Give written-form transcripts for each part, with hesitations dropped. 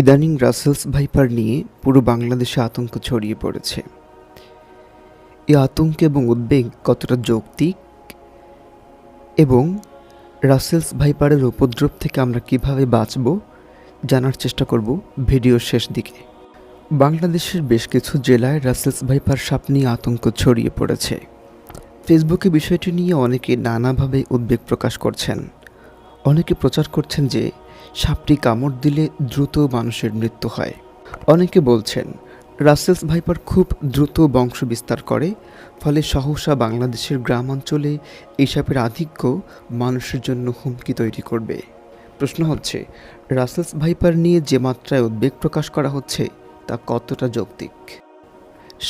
ইদানিং Russell's viper নিয়ে পুরো বাংলাদেশে আতঙ্ক ছড়িয়ে পড়েছে। এই আতঙ্ক এবং উদ্বেগ কতটা যৌক্তিক এবং রাসেলস ভাইপারের উপদ্রব থেকে আমরা কিভাবে বাঁচব জানার চেষ্টা করব ভিডিওর শেষ দিকে। বাংলাদেশের বেশ কিছু জেলায় রাসেলস ভাইপার সাপ নিয়ে আতঙ্ক ছড়িয়ে পড়েছে। ফেসবুকে বিষয়টি নিয়ে অনেকে নানাভাবে উদ্বেগ প্রকাশ করছেন। অনেকে প্রচার করছেন যে সাপটি কামড় দিলে দ্রুত মানুষের মৃত্যু হয়। অনেকে বলছেন রাসেলস ভাইপার খুব দ্রুত বংশ বিস্তার করে, ফলে সহসা বাংলাদেশের গ্রামাঞ্চলে এই সাপের আধিক্য মানুষের জন্য হুমকি তৈরি করবে। প্রশ্ন হচ্ছে, রাসেলস ভাইপার নিয়ে যে মাত্রায় উদ্বেগ প্রকাশ করা হচ্ছে তা কতটা যৌক্তিক?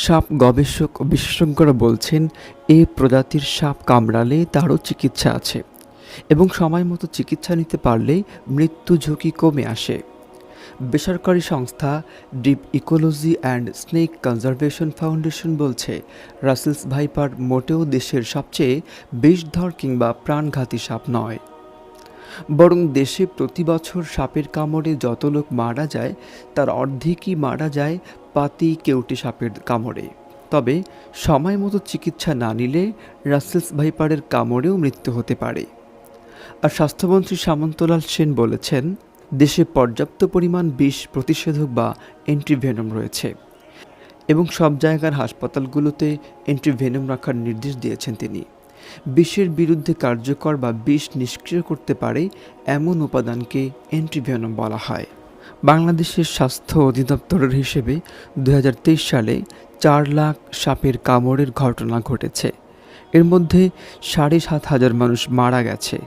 সাপ গবেষক ও বিশেষজ্ঞরা বলছেন এই প্রজাতির সাপ কামড়ালে তারও চিকিৎসা আছে এবং সময় মতো চিকিৎসা নিতে পারলে মৃত্যু ঝুঁকি কমে আসে। বেসরকারি সংস্থা deep ecology and snake conservation foundation বলছে রাসেলস ভাইপার মোটেও দেশের সবচেয়ে বিষধর কিংবা প্রাণঘাতী সাপ নয়, বরং দেশে প্রতি বছর সাপের কামড়ে যত লোক মারা যায় তার অর্ধেকই মারা যায় পাতি কেউটে সাপের কামড়ে। তবে সময় মতো চিকিৎসা না নিলে রাসেলস ভাইপারের কামড়েও মৃত্যু হতে পারে। আর স্বাস্থ্যমন্ত্রী সামন্তলাল সেন বলেছেন, দেশে পর্যাপ্ত পরিমাণ বিষ প্রতিষেধক বা অ্যান্টিভেনম রয়েছে এবং সব জায়গার হাসপাতালগুলোতে অ্যান্টিভেনম রাখার নির্দেশ দিয়েছেন তিনি। বিষের বিরুদ্ধে কার্যকর বা বিষ নিষ্ক্রিয় করতে পারে এমন উপাদানকে অ্যান্টিভেনম বলা হয়। বাংলাদেশের স্বাস্থ্য অধিদপ্তরের হিসেবে 2023 সালে 4 লাখ সাপের কামড়ের ঘটনা ঘটেছে। এর মধ্যে 7,500 মানুষ মারা গেছে,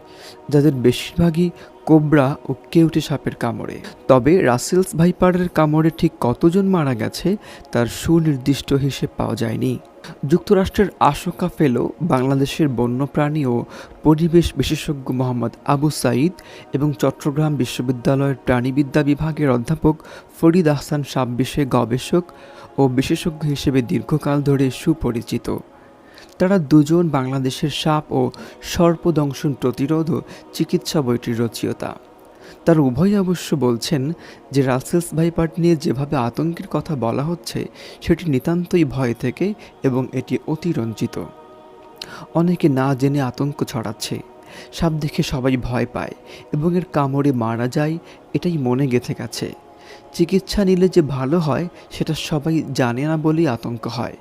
যাদের বেশিরভাগই কোবরা ও কেউটে সাপের কামড়ে। তবে রাসেলস ভাইপারের কামড়ে ঠিক কতজন মারা গেছে তার সুনির্দিষ্ট হিসেব পাওয়া যায়নি। যুক্তরাষ্ট্রের আশোকা ফেলো, বাংলাদেশের বন্যপ্রাণী ও পরিবেশ বিশেষজ্ঞ মোহাম্মদ আবু সাঈদ এবং চট্টগ্রাম বিশ্ববিদ্যালয়ের প্রাণীবিদ্যা বিভাগের অধ্যাপক ফরিদ আহসান সাপ বিষয়ে গবেষক ও বিশেষজ্ঞ হিসেবে দীর্ঘকাল ধরে সুপরিচিত। তারা দুজন বাংলাদেশের সাপ ও সর্পদংশন প্রতিরোধ ও চিকিৎসা বইটির রচয়িতা। তারা উভয় অবশ্য বলছেন যে রাসেলস ভাইপার নিয়ে যেভাবে আতঙ্কের কথা বলা হচ্ছে সেটি নিতান্তই ভয় থেকে এবং এটি অতিরঞ্জিত। অনেকে না জেনে আতঙ্ক ছড়াচ্ছে। সাপ দেখে সবাই ভয় পায় এবং এর কামড়ে মারা যায়, এটাই মনে গেঁথে গেছে। চিকিৎসা নিলে যে ভালো হয় সেটা সবাই জানে না বলেই আতঙ্ক হয়।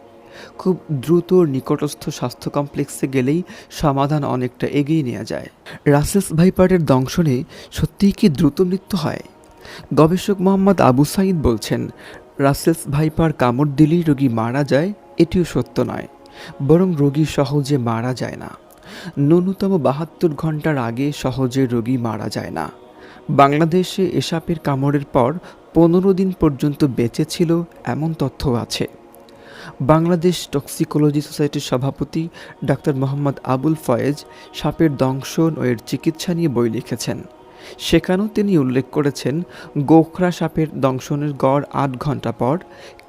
খুব দ্রুত নিকটস্থ স্বাস্থ্য কমপ্লেক্সে গেলেই সমাধান অনেকটা এগিয়ে নেওয়া যায়। রাসেলস ভাইপারের দংশনে সত্যিই কি দ্রুত মৃত্যু হয়? গবেষক মোহাম্মদ আবু সাঈদ বলছেন, রাসেলস ভাইপার কামড় দিলেই রোগী মারা যায় এটিও সত্য নয়, বরং রোগী সহজে মারা যায় না। ন্যূনতম 72 ঘন্টার আগে সহজে রোগী মারা যায় না। বাংলাদেশে এ সাপের কামড়ের পর 15 দিন পর্যন্ত বেঁচে ছিল এমন তথ্য আছে। বাংলাদেশ টক্সিকোলজি সোসাইটির সভাপতি ডাক্তার মোহাম্মদ আবুল ফয়েজ সাপের দংশন ও এর চিকিৎসা নিয়ে বই লিখেছেন। সেখানেও তিনি উল্লেখ করেছেন, গোখরা সাপের দংশনের গড় 8 ঘন্টা পর,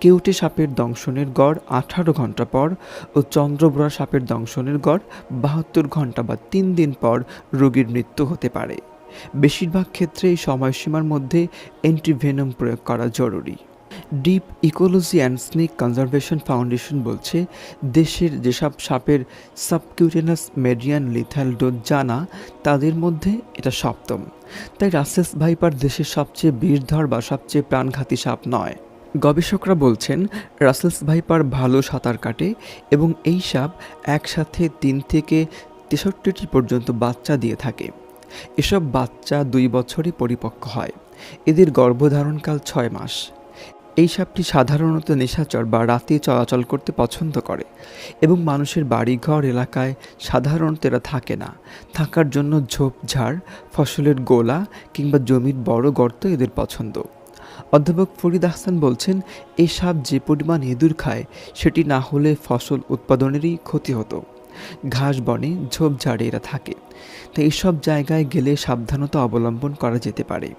কেউটে সাপের দংশনের গড় 18 ঘন্টা পর ও চন্দ্রবোরা সাপের দংশনের গড় 72 ঘন্টা বা 3 দিন পর রোগীর মৃত্যু হতে পারে। বেশিরভাগ ক্ষেত্রে এই সময়সীমার মধ্যে অ্যান্টিভেনম প্রয়োগ করা জরুরি। Deep ecology and snake conservation foundation বলছে, দেশের যেসব সাপের সাবকিউটেনাস মেডিয়ান লিথাল ডোজ জানা তাদের মধ্যে এটা 7ম। তাই রাসেলস ভাইপার দেশের সবচেয়ে বিষধর বা সবচেয়ে প্রাণঘাতী সাপ নয়। গবেষকরা বলছেন রাসেলস ভাইপার ভালো সাঁতার কাটে এবং এই সাপ একসাথে 3 থেকে 63টি পর্যন্ত বাচ্চা দিয়ে থাকে। এসব বাচ্চা 2 বছরে পরিপক্ক হয়। এদের গর্ভধারণকাল 6 মাস। এই সাপটি সাধারণত নিশাচর বা রাতে চলাচল করতে পছন্দ করে এবং মানুষের বাড়িঘর এলাকায় সাধারণত এরা থাকে না। থাকার জন্য ঝোপঝাড়, ফসলের গোলা কিংবা জমির বড় গর্ত এদের পছন্দ। অধ্যাপক ফরিদ আহসান বলছেন, এই সাপ যে পরিমাণ ইঁদুর খায় সেটি না হলে ফসল উৎপাদনেরই ক্ষতি হতো। ঘাস বনে ঝোপঝাড়ে এরা থাকে, তাই এইসব জায়গায় গেলে সাবধানতা অবলম্বন করা যেতে পারে।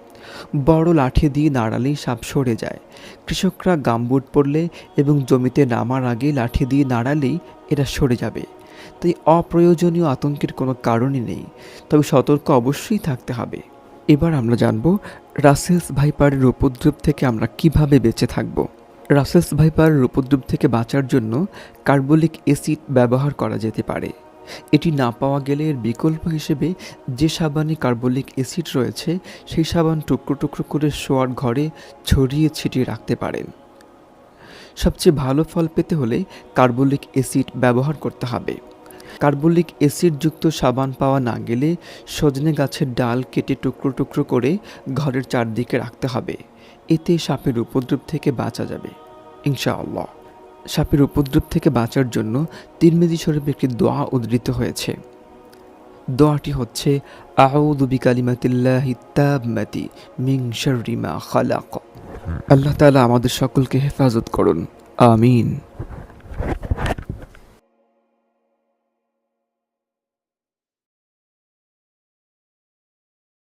বড় লাঠি দিয়ে নাড়ালেই সাপ সরে যায়। কৃষকরা গামবুট পরলে এবং জমিতে নামার আগে লাঠি দিয়ে নাড়ালেই এরা সরে যাবে। তাই অপ্রয়োজনীয় আতঙ্কের কোনো কারণই নেই, তবে সতর্ক অবশ্যই থাকতে হবে। এবার আমরা জানব রাসেলস ভাইপারের উপদ্রব থেকে আমরা কিভাবে বেঁচে থাকব। রাসেলস ভাইপারের উপদ্রব থেকে বাঁচার জন্য কার্বলিক অ্যাসিড ব্যবহার করা যেতে পারে। এটি না পাওয়া গেলে এর বিকল্প হিসেবে যে সাবানে কার্বলিক অ্যাসিড রয়েছে সেই সাবান টুকরো টুকরো করে শোয়ার ঘরে ছড়িয়ে ছিটিয়ে রাখতে পারেন। সবচেয়ে ভালো ফল পেতে হলে কার্বলিক অ্যাসিড ব্যবহার করতে হবে। কার্বলিক অ্যাসিডযুক্ত সাবান পাওয়া না গেলে সজনে গাছের ডাল কেটে টুকরো টুকরো করে ঘরের চারদিকে রাখতে হবে। এতে সাপের উপদ্রব থেকে বাঁচা যাবে ইনশাআল্লাহ। সাপের উপদ্রব থেকে বাঁচার জন্য তিরমিজি শরীফে একটি দোয়া উদ্ধৃত হয়েছে। দোয়াটি হচ্ছে আউযু বিকালিমাতিল্লাহি তাম্মাতি মিন শাররি মা খালাক। আল্লাহ তাআলা আমাদের সকলকে হেফাজত করুন, আমিন।